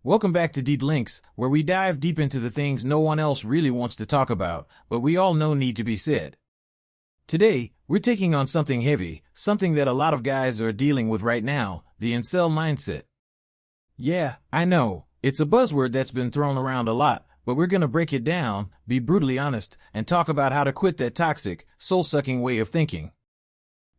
Welcome back to Deep Links, where we dive deep into the things no one else really wants to talk about, but we all know need to be said. Today, we're taking on something heavy, something that a lot of guys are dealing with right now, the incel mindset. Yeah, I know, it's a buzzword that's been thrown around a lot, but we're gonna break it down, be brutally honest, and talk about how to quit that toxic, soul-sucking way of thinking.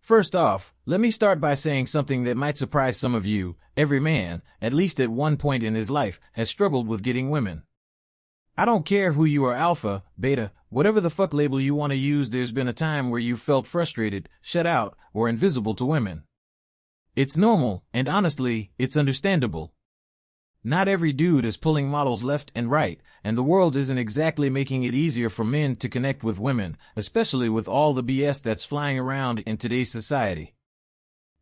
First off, let me start by saying something that might surprise some of you. Every man, at least at one point in his life, has struggled with getting women. I don't care who you are, alpha, beta, whatever the fuck label you want to use, there's been a time where you felt frustrated, shut out, or invisible to women. It's normal, and honestly, it's understandable. Not every dude is pulling models left and right, and the world isn't exactly making it easier for men to connect with women, especially with all the BS that's flying around in today's society.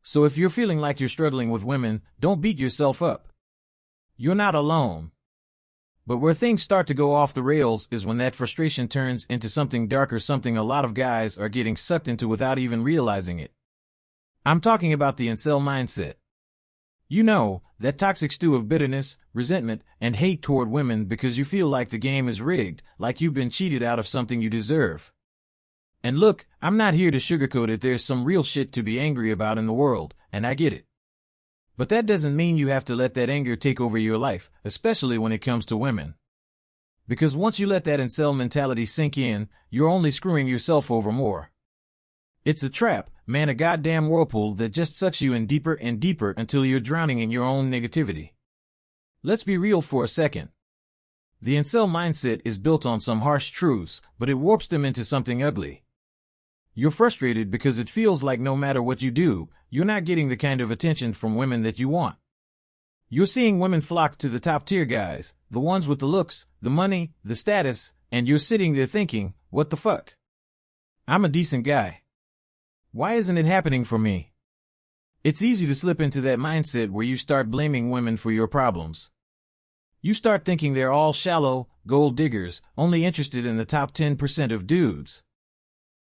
So if you're feeling like you're struggling with women, don't beat yourself up. You're not alone. But where things start to go off the rails is when that frustration turns into something darker, something a lot of guys are getting sucked into without even realizing it. I'm talking about the incel mindset. You know, that toxic stew of bitterness, resentment, and hate toward women because you feel like the game is rigged, like you've been cheated out of something you deserve. And look, I'm not here to sugarcoat it, there's some real shit to be angry about in the world, and I get it. But that doesn't mean you have to let that anger take over your life, especially when it comes to women. Because once you let that incel mentality sink in, you're only screwing yourself over more. It's a trap, man, a goddamn whirlpool that just sucks you in deeper and deeper until you're drowning in your own negativity. Let's be real for a second. The incel mindset is built on some harsh truths, but it warps them into something ugly. You're frustrated because it feels like no matter what you do, you're not getting the kind of attention from women that you want. You're seeing women flock to the top-tier guys, the ones with the looks, the money, the status, and you're sitting there thinking, what the fuck? I'm a decent guy. Why isn't it happening for me? It's easy to slip into that mindset where you start blaming women for your problems. You start thinking they're all shallow, gold diggers, only interested in the top 10% of dudes.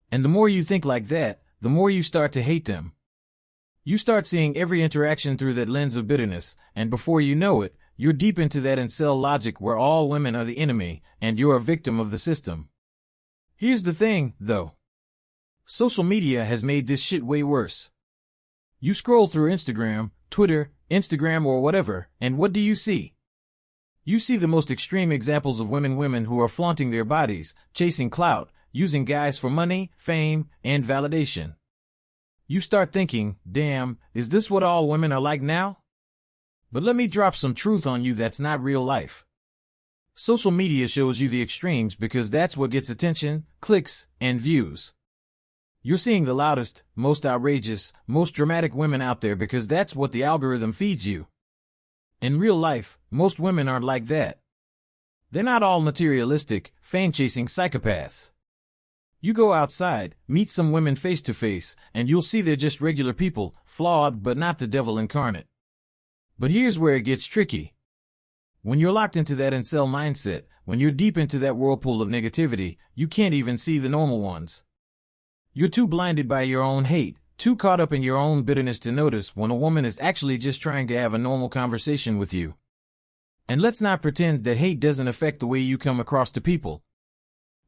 And the more you think like that, the more you start to hate them. You start seeing every interaction through that lens of bitterness, and before you know it, you're deep into that incel logic where all women are the enemy, and you're a victim of the system. Here's the thing, though. Social media has made this shit way worse. You scroll through Twitter, Instagram or whatever, and what do you see? You see the most extreme examples of women who are flaunting their bodies, chasing clout, using guys for money, fame, and validation. You start thinking, damn, is this what all women are like now? But let me drop some truth on you that's not real life. Social media shows you the extremes because that's what gets attention, clicks, and views. You're seeing the loudest, most outrageous, most dramatic women out there because that's what the algorithm feeds you. In real life, most women aren't like that. They're not all materialistic, fame-chasing psychopaths. You go outside, meet some women face to face, and you'll see they're just regular people, flawed but not the devil incarnate. But here's where it gets tricky. When you're locked into that incel mindset, when you're deep into that whirlpool of negativity, you can't even see the normal ones. You're too blinded by your own hate, too caught up in your own bitterness to notice when a woman is actually just trying to have a normal conversation with you. And let's not pretend that hate doesn't affect the way you come across to people.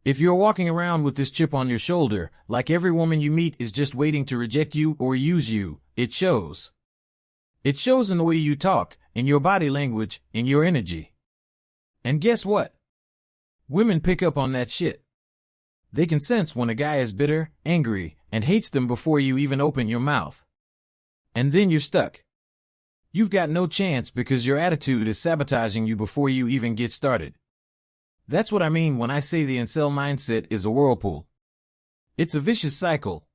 If you're walking around with this chip on your shoulder, like every woman you meet is just waiting to reject you or use you, it shows. It shows in the way you talk, in your body language, in your energy. And guess what? Women pick up on that shit. They can sense when a guy is bitter, angry, and hates them before you even open your mouth. And then you're stuck. You've got no chance because your attitude is sabotaging you before you even get started. That's what I mean when I say the incel mindset is a whirlpool. It's a vicious cycle.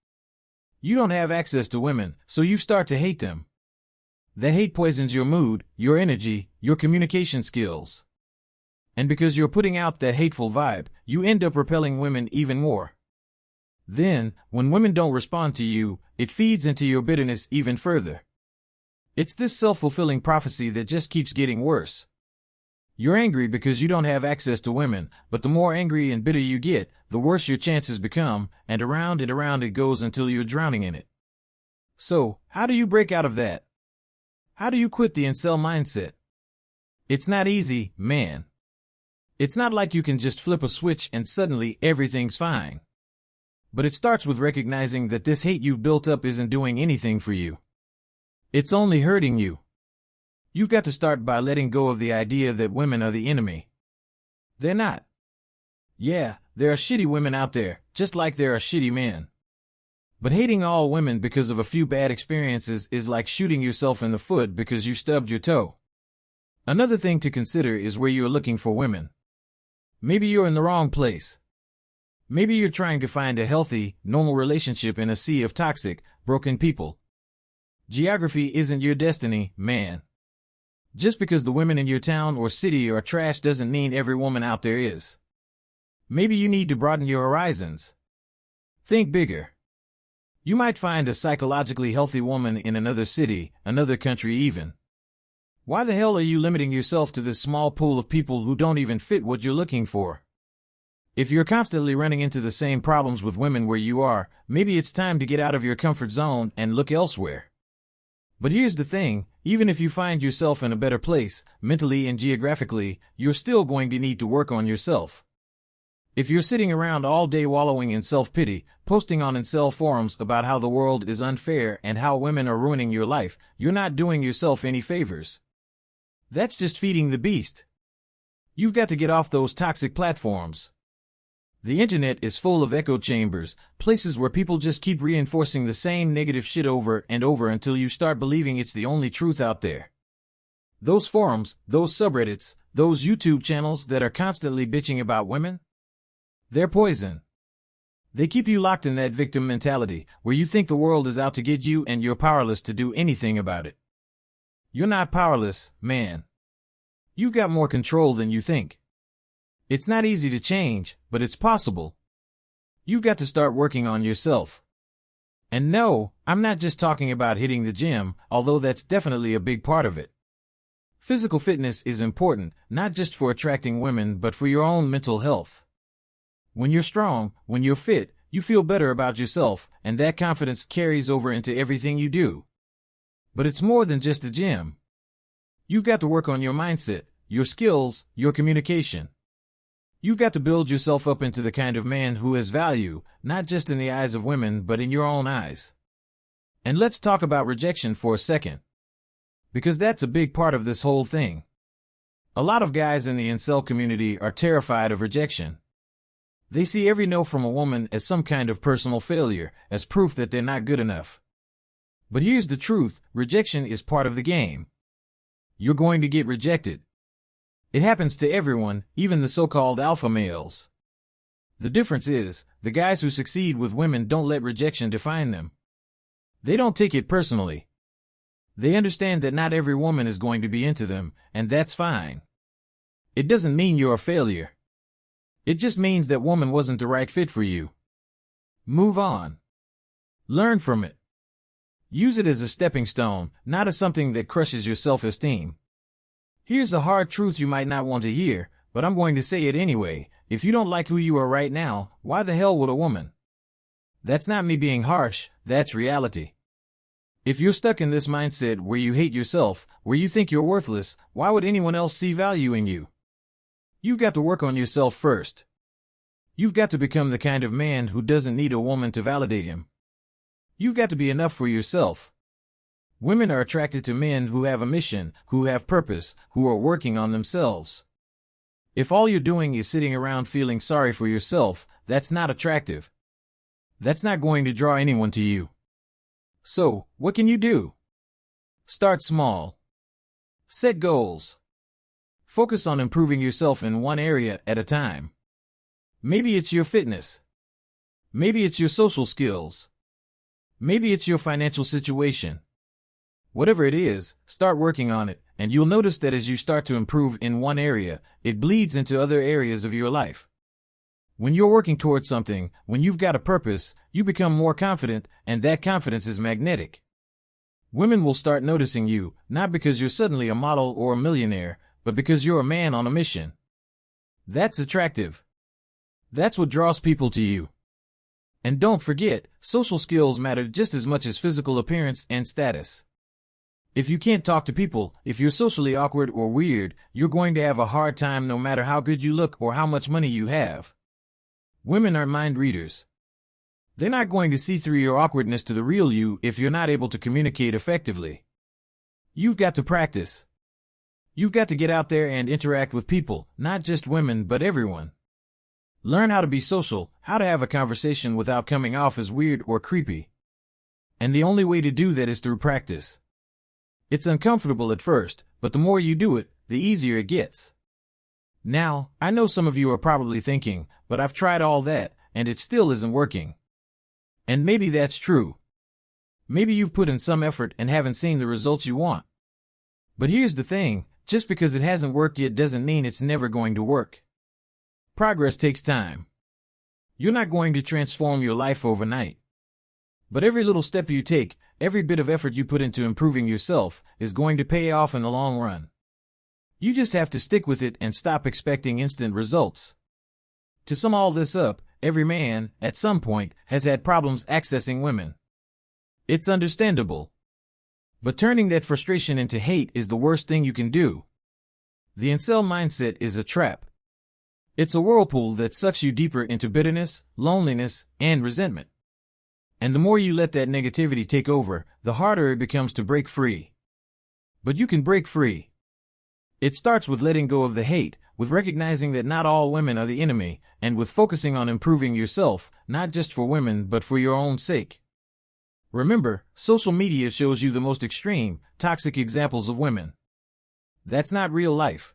You don't have access to women, so you start to hate them. That hate poisons your mood, your energy, your communication skills. And because you're putting out that hateful vibe, you end up repelling women even more. Then, when women don't respond to you, it feeds into your bitterness even further. It's this self-fulfilling prophecy that just keeps getting worse. You're angry because you don't have access to women, but the more angry and bitter you get, the worse your chances become, and around it goes until you're drowning in it. So, how do you break out of that? How do you quit the incel mindset? It's not easy, man. It's not like you can just flip a switch and suddenly everything's fine. But it starts with recognizing that this hate you've built up isn't doing anything for you. It's only hurting you. You've got to start by letting go of the idea that women are the enemy. They're not. Yeah, there are shitty women out there, just like there are shitty men. But hating all women because of a few bad experiences is like shooting yourself in the foot because you stubbed your toe. Another thing to consider is where you're looking for women. Maybe you're in the wrong place. Maybe you're trying to find a healthy, normal relationship in a sea of toxic, broken people. Geography isn't your destiny, man. Just because the women in your town or city are trash doesn't mean every woman out there is. Maybe you need to broaden your horizons. Think bigger. You might find a psychologically healthy woman in another city, another country even. Why the hell are you limiting yourself to this small pool of people who don't even fit what you're looking for? If you're constantly running into the same problems with women where you are, maybe it's time to get out of your comfort zone and look elsewhere. But here's the thing, even if you find yourself in a better place, mentally and geographically, you're still going to need to work on yourself. If you're sitting around all day wallowing in self-pity, posting on Incel forums about how the world is unfair and how women are ruining your life, you're not doing yourself any favors. That's just feeding the beast. You've got to get off those toxic platforms. The internet is full of echo chambers, places where people just keep reinforcing the same negative shit over and over until you start believing it's the only truth out there. Those forums, those subreddits, those YouTube channels that are constantly bitching about women, they're poison. They keep you locked in that victim mentality, where you think the world is out to get you and you're powerless to do anything about it. You're not powerless, man. You've got more control than you think. It's not easy to change, but it's possible. You've got to start working on yourself. And no, I'm not just talking about hitting the gym, although that's definitely a big part of it. Physical fitness is important, not just for attracting women, but for your own mental health. When you're strong, when you're fit, you feel better about yourself, and that confidence carries over into everything you do. But it's more than just the gym. You've got to work on your mindset, your skills, your communication. You've got to build yourself up into the kind of man who has value, not just in the eyes of women, but in your own eyes. And let's talk about rejection for a second. Because that's a big part of this whole thing. A lot of guys in the incel community are terrified of rejection. They see every no from a woman as some kind of personal failure, as proof that they're not good enough. But here's the truth, rejection is part of the game. You're going to get rejected. It happens to everyone, even the so-called alpha males. The difference is, the guys who succeed with women don't let rejection define them. They don't take it personally. They understand that not every woman is going to be into them, and that's fine. It doesn't mean you're a failure. It just means that woman wasn't the right fit for you. Move on. Learn from it. Use it as a stepping stone, not as something that crushes your self-esteem. Here's a hard truth you might not want to hear, but I'm going to say it anyway. If you don't like who you are right now, why the hell would a woman? That's not me being harsh, that's reality. If you're stuck in this mindset where you hate yourself, where you think you're worthless, why would anyone else see value in you? You've got to work on yourself first. You've got to become the kind of man who doesn't need a woman to validate him. You've got to be enough for yourself. Women are attracted to men who have a mission, who have purpose, who are working on themselves. If all you're doing is sitting around feeling sorry for yourself, that's not attractive. That's not going to draw anyone to you. So, what can you do? Start small. Set goals. Focus on improving yourself in one area at a time. Maybe it's your fitness. Maybe it's your social skills. Maybe it's your financial situation. Whatever it is, start working on it, and you'll notice that as you start to improve in one area, it bleeds into other areas of your life. When you're working towards something, when you've got a purpose, you become more confident, and that confidence is magnetic. Women will start noticing you, not because you're suddenly a model or a millionaire, but because you're a man on a mission. That's attractive. That's what draws people to you. And don't forget, social skills matter just as much as physical appearance and status. If you can't talk to people, if you're socially awkward or weird, you're going to have a hard time no matter how good you look or how much money you have. Women are mind readers. They're not going to see through your awkwardness to the real you if you're not able to communicate effectively. You've got to practice. You've got to get out there and interact with people, not just women but everyone. Learn how to be social, how to have a conversation without coming off as weird or creepy. And the only way to do that is through practice. It's uncomfortable at first, but the more you do it, the easier it gets. Now, I know some of you are probably thinking, but I've tried all that, and it still isn't working. And maybe that's true. Maybe you've put in some effort and haven't seen the results you want. But here's the thing, just because it hasn't worked yet doesn't mean it's never going to work. Progress takes time. You're not going to transform your life overnight. But every little step you take, every bit of effort you put into improving yourself, is going to pay off in the long run. You just have to stick with it and stop expecting instant results. To sum all this up, every man, at some point, has had problems accessing women. It's understandable. But turning that frustration into hate is the worst thing you can do. The incel mindset is a trap. It's a whirlpool that sucks you deeper into bitterness, loneliness, and resentment. And the more you let that negativity take over, the harder it becomes to break free. But you can break free. It starts with letting go of the hate, with recognizing that not all women are the enemy, and with focusing on improving yourself, not just for women but for your own sake. Remember, social media shows you the most extreme, toxic examples of women. That's not real life.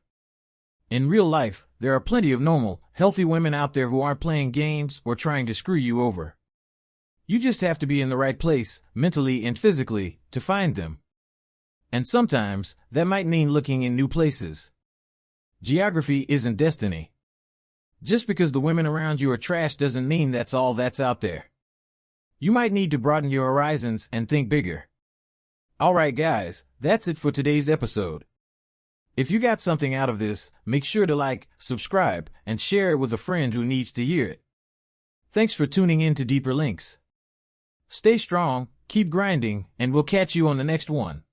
In real life, there are plenty of normal, healthy women out there who aren't playing games or trying to screw you over. You just have to be in the right place, mentally and physically, to find them. And sometimes, that might mean looking in new places. Geography isn't destiny. Just because the women around you are trash doesn't mean that's all that's out there. You might need to broaden your horizons and think bigger. Alright guys, that's it for today's episode. If you got something out of this, make sure to like, subscribe, and share it with a friend who needs to hear it. Thanks for tuning in to Deeper Links. Stay strong, keep grinding, and we'll catch you on the next one.